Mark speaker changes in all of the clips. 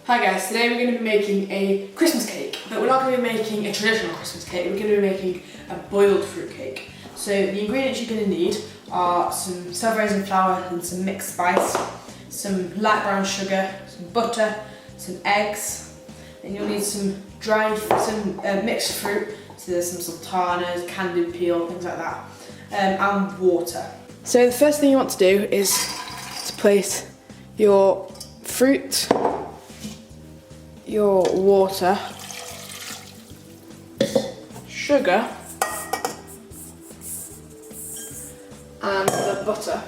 Speaker 1: Hi guys, today we're going to be making a Christmas cake, but we're not going to be making a traditional Christmas cake, we're going to be making a boiled fruit cake. So the ingredients you're going to need are some self-raising flour and some mixed spice, some light brown sugar, some butter, some eggs, and you'll need some mixed fruit, so there's some sultanas, candied peel, things like that, and water. So the first thing you want to do is to place your fruit, your water, sugar, and the butter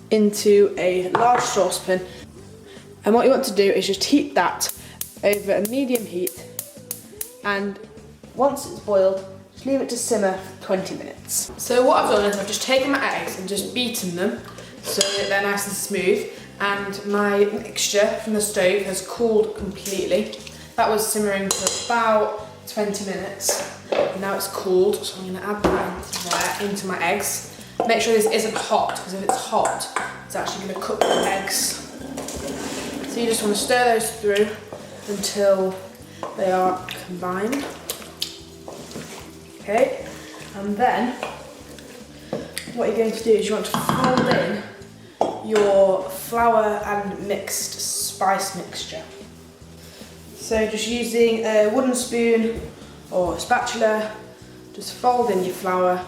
Speaker 1: into a large saucepan. And what you want to do is just heat that over a medium heat, and once it's boiled, just leave it to simmer for 20 minutes. So what I've done is I've just taken my eggs and just beaten them so that they're nice and smooth, and my mixture from the stove has cooled completely. That was simmering for about 20 minutes, and now it's cooled, so I'm going to add that into my eggs. Make sure this isn't hot, because if it's hot, it's actually going to cook the eggs. So you just want to stir those through until they are combined. Okay, and then what you're going to do is you want to fold in your flour and mixed spice mixture. So just using a wooden spoon or a spatula, just fold in your flour.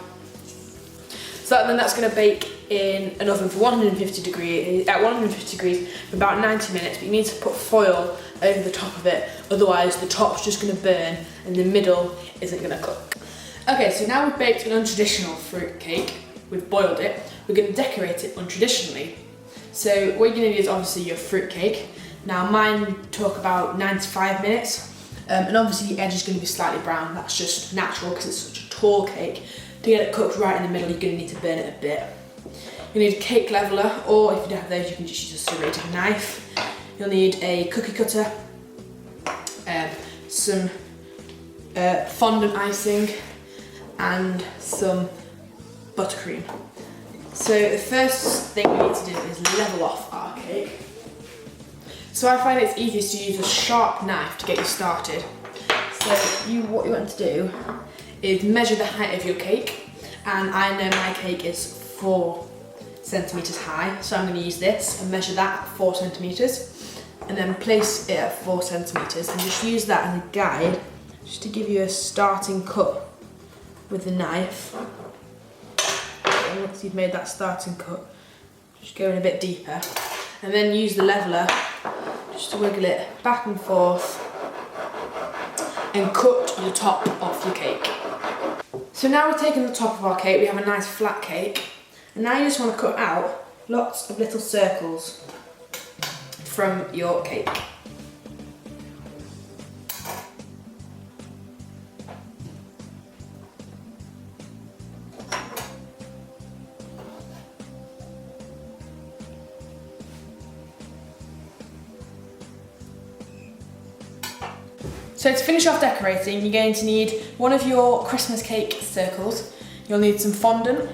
Speaker 1: So then that's going to bake in an oven for 150 degrees for about 90 minutes, but you need to put foil over the top of it, otherwise the top's just going to burn and the middle isn't going to cook. Okay, so now we've baked an untraditional fruit cake, we've boiled it, we're going to decorate it untraditionally. So what you're going to need is obviously your fruit cake. Now mine took about 95 minutes, and obviously the edge is going to be slightly brown, that's just natural because it's such a tall cake. To get it cooked right in the middle, you're going to need to burn it a bit. You'll need a cake leveler, or if you don't have those, you can just use a serrated knife. You'll need a cookie cutter, some fondant icing, and some buttercream. So the first thing we need to do is level off our cake. So I find it's easiest to use a sharp knife to get you started. So what you want to do is measure the height of your cake, and I know my cake is 4 centimetres high, so I'm going to use this and measure that at 4 centimetres, and then place it at 4 centimetres, and just use that as a guide, just to give you a starting cut with the knife. And once you've made that starting cut, just go in a bit deeper, and then use the leveler just to wiggle it back and forth and cut the top off your cake. So now we've taken the top of our cake, we have a nice flat cake, and now you just want to cut out lots of little circles from your cake. So to finish off decorating, you're going to need one of your Christmas cake circles. You'll need some fondant,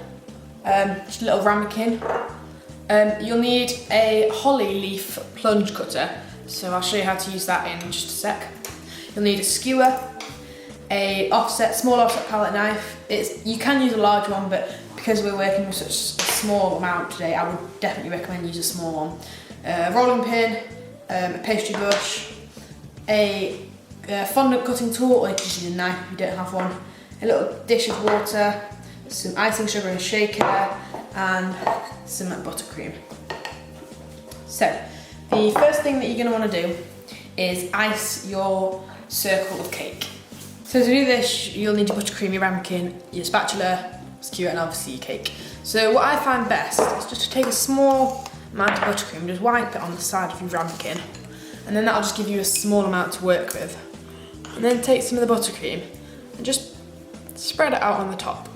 Speaker 1: just a little ramekin. You'll need a holly leaf plunge cutter, so I'll show you how to use that in just a sec. You'll need a skewer, a small offset palette knife. You can use a large one, but because we're working with such a small amount today, I would definitely recommend use a small one. A rolling pin, a pastry brush, a fondant cutting tool, or you can just use a knife if you don't have one, a little dish of water, some icing sugar and a shaker, and some buttercream. So the first thing that you're going to want to do is ice your circle of cake. So to do this, you'll need your buttercream, your ramekin, your spatula, skewer, and obviously your cake. So what I find best is just to take a small amount of buttercream, just wipe it on the side of your ramekin, and then that'll just give you a small amount to work with. And then take some of the buttercream and just spread it out on the top.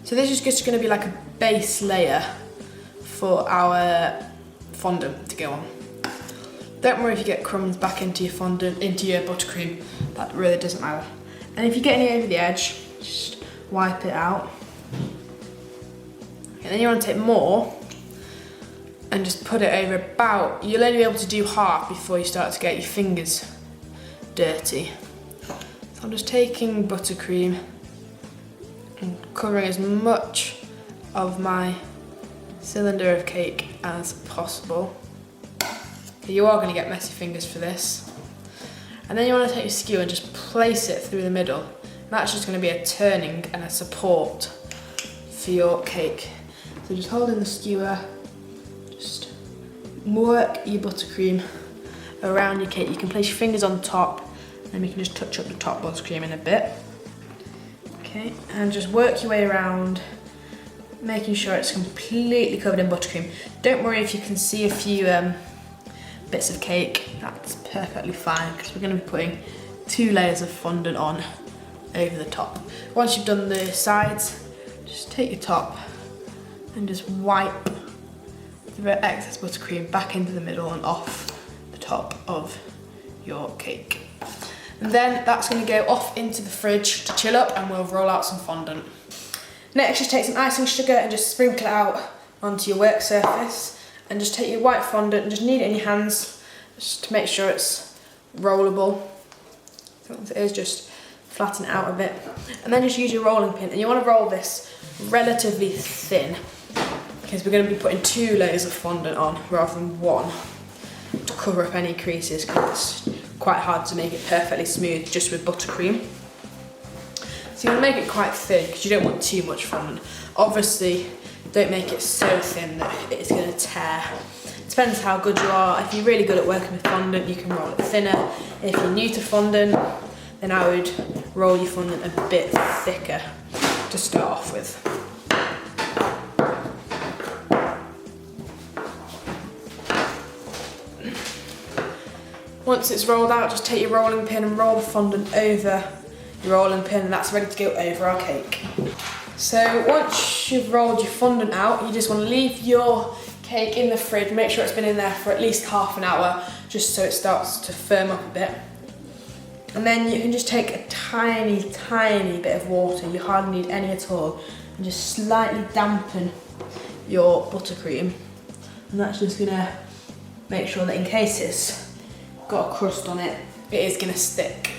Speaker 1: So this is just going to be like a base layer for our fondant to go on. Don't worry if you get crumbs back into your fondant, into your buttercream, that really doesn't matter. And if you get any over the edge, just wipe it out. And then you want to take more and just put it over about, you'll only be able to do half before you start to get your fingers dirty. So I'm just taking buttercream and covering as much of my cylinder of cake as possible. You are going to get messy fingers for this. And then you want to take your skewer and just place it through the middle. That's just going to be a turning and a support for your cake. So just hold in the skewer, just work your buttercream around your cake. You can place your fingers on top and we can just touch up the top buttercream in a bit. Okay, and just work your way around, making sure it's completely covered in buttercream. Don't worry if you can see a few bits of cake, that's perfectly fine because we're going to be putting 2 layers of fondant on over the top. Once you've done the sides, just take your top and just wipe the excess buttercream back into the middle and off the top of your cake. And then that's going to go off into the fridge to chill up and we'll roll out some fondant. Next, just take some icing sugar and just sprinkle it out onto your work surface. And just take your white fondant and just knead it in your hands just to make sure it's rollable. So once it is, just flatten it out a bit. And then just use your rolling pin. And you want to roll this relatively thin because we're going to be putting 2 layers of fondant on rather than 1 to cover up any creases because it's quite hard to make it perfectly smooth just with buttercream. So you want to make it quite thin because you don't want too much fondant. Obviously, don't make it so thin that it's going to tear. Depends how good you are. If you're really good at working with fondant, you can roll it thinner. If you're new to fondant, then I would roll your fondant a bit thicker to start off with. Once it's rolled out, just take your rolling pin and roll the fondant over your rolling pin, and that's ready to go over our cake. So once you've rolled your fondant out, you just want to leave your cake in the fridge. Make sure it's been in there for at least half an hour, just so it starts to firm up a bit. And then you can just take a tiny, tiny bit of water, you hardly need any at all, and just slightly dampen your buttercream. And that's just gonna make sure that in case it's got a crust on it, it is gonna stick.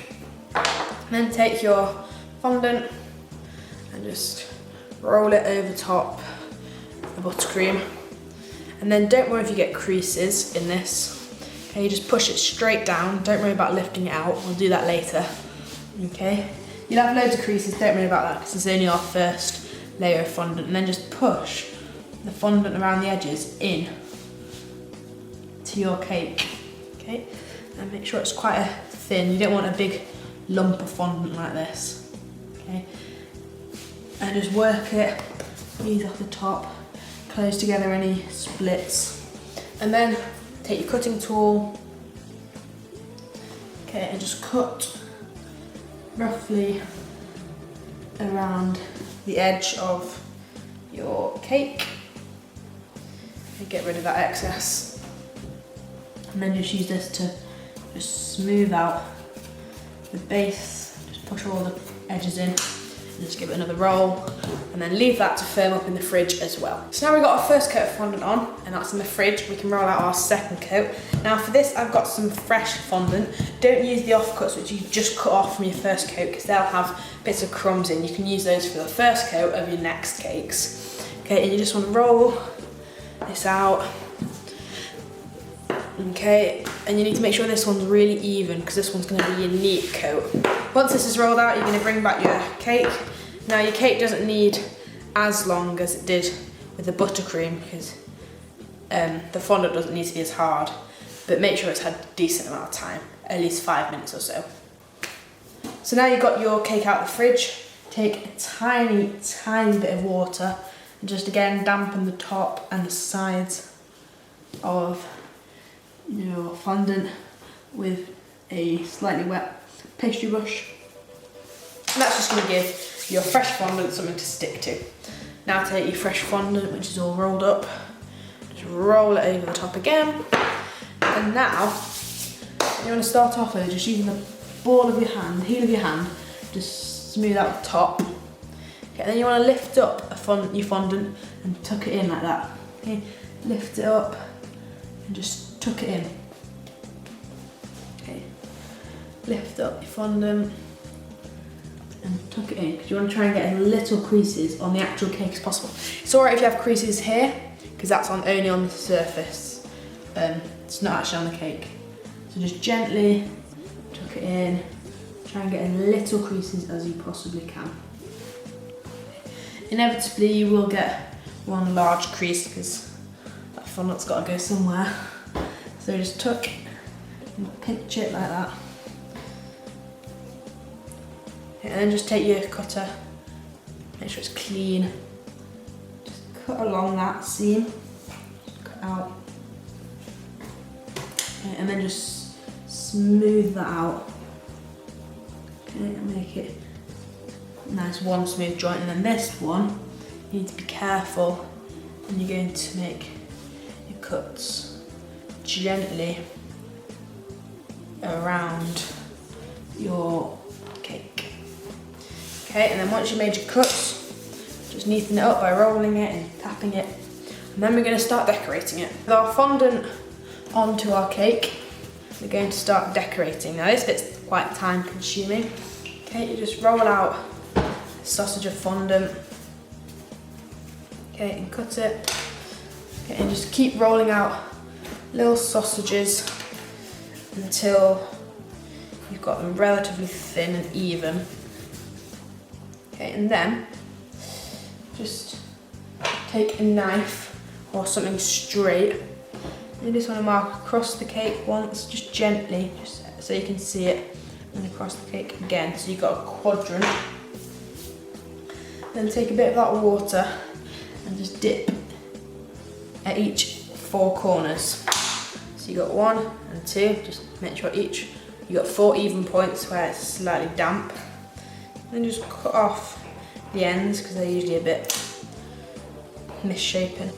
Speaker 1: And then take your fondant and just roll it over top the buttercream. And then don't worry if you get creases in this. Okay, you just push it straight down. Don't worry about lifting it out. We'll do that later. Okay, you'll have loads of creases. Don't worry about that because it's only our first layer of fondant. And then just push the fondant around the edges in to your cake. Okay, and make sure it's quite thin. You don't want a big lump of fondant like this. Okay, and just work it, ease off the top, close together any splits, and then take your cutting tool, okay, and just cut roughly around the edge of your cake and get rid of that excess. And then just use this to just smooth out the base, just push all the edges in. Just give it another roll and then leave that to firm up in the fridge as well. So now we've got our first coat of fondant on and that's in the fridge. We can roll out our second coat. Now for this I've got some fresh fondant. Don't use the offcuts which you just cut off from your first coat because they'll have bits of crumbs in. You can use those for the first coat of your next cakes. Okay, and you just want to roll this out. Okay, and you need to make sure this one's really even because this one's going to be your neat coat. Once this is rolled out, you're going to bring back your cake. Now your cake doesn't need as long as it did with the buttercream because the fondant doesn't need to be as hard, but make sure it's had a decent amount of time, at least 5 minutes or so. So now you've got your cake out of the fridge, take a tiny, tiny bit of water and just again dampen the top and the sides of your fondant with a slightly wet pastry brush. And that's just going to give your fresh fondant something to stick to. Now take your fresh fondant, which is all rolled up, just roll it over the top again. And now you want to start off with just using the ball of your hand, heel of your hand, just smooth out the top. Okay, then you want to lift up your fondant and tuck it in like that. Okay, lift it up and just tuck it in. Okay, lift up your fondant and tuck it in, because you want to try and get as little creases on the actual cake as possible. It's alright if you have creases here, because that's only on the surface. It's not actually on the cake. So just gently tuck it in, try and get as little creases as you possibly can. Inevitably you will get one large crease because that fondant's got to go somewhere. So just tuck and pinch it like that. And then just take your cutter, make sure it's clean. Just cut along that seam, just cut out. Okay, and then just smooth that out. Okay, and make it a nice one smooth joint. And then this one, you need to be careful when you're going to make your cuts. Gently around your cake. Okay, and then once you've made your cuts, just neaten it up by rolling it and tapping it. And then we're going to start decorating it. With our fondant onto our cake, we're going to start decorating. Now this bit's quite time consuming. Okay, you just roll out a sausage of fondant. Okay, and cut it. Okay, and just keep rolling out little sausages until you've got them relatively thin and even. Okay, and then just take a knife or something straight. You just want to mark across the cake once, just gently, just so you can see it, and across the cake again, so you've got a quadrant. Then take a bit of that water and just dip at each 4 corners. So you got 1 and 2, just make sure you got 4 even points where it's slightly damp. Then just cut off the ends because they're usually a bit misshapen.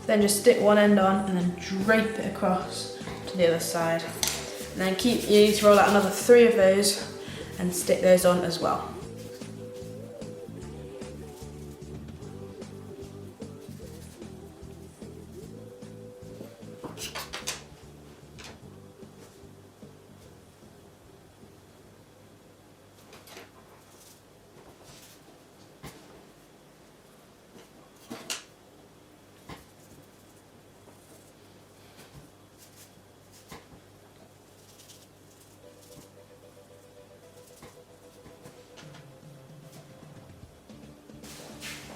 Speaker 1: Then just stick one end on and then drape it across to the other side. And then you need to roll out another 3 of those and stick those on as well.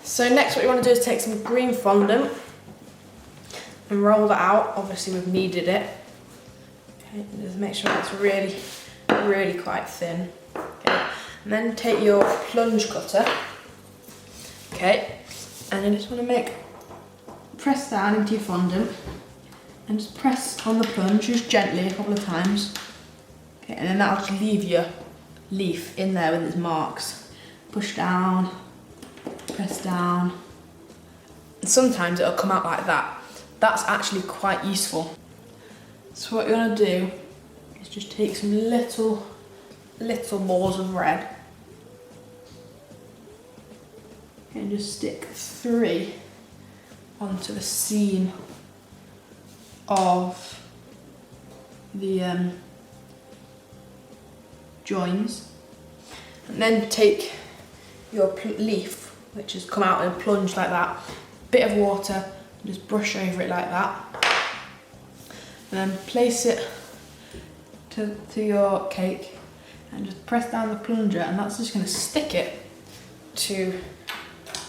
Speaker 1: So next what you want to do is take some green fondant and roll that out. Obviously we've kneaded it. Okay, and just make sure it's really, really quite thin. Okay, and then take your plunge cutter. Okay, and you just want to press down into your fondant and just press on the plunge just gently a couple of times. Okay, and then that'll just leave your leaf in there with its marks. Push down. Press down. And sometimes it'll come out like that. That's actually quite useful. So what you want to do is just take some little balls of red and just stick 3 onto the seam of the joins, and then take your leaf, which has come out in a plunge like that, bit of water, and just brush over it like that, and then place it to your cake and just press down the plunger, and that's just going to stick it to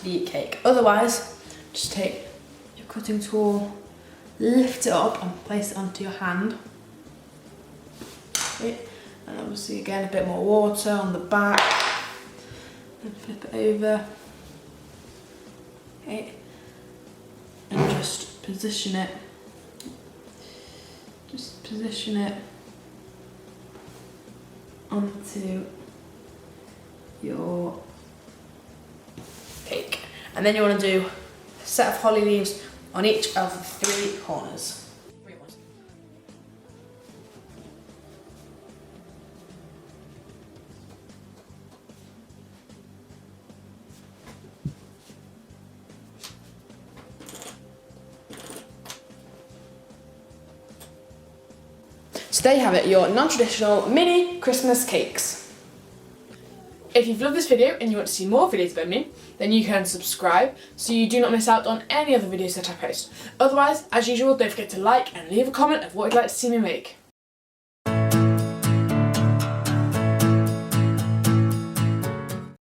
Speaker 1: the cake. Otherwise, just take your cutting tool, lift it up and place it onto your hand. Okay. And obviously again a bit more water on the back, and flip it over. Okay, and just position it onto your cake. And then you want to do a set of holly leaves on each of the 3 corners. So there you have it, your non-traditional mini Christmas cakes. If you've loved this video and you want to see more videos about me, then you can subscribe so you do not miss out on any other videos that I post. Otherwise, as usual, don't forget to like and leave a comment of what you'd like to see me make.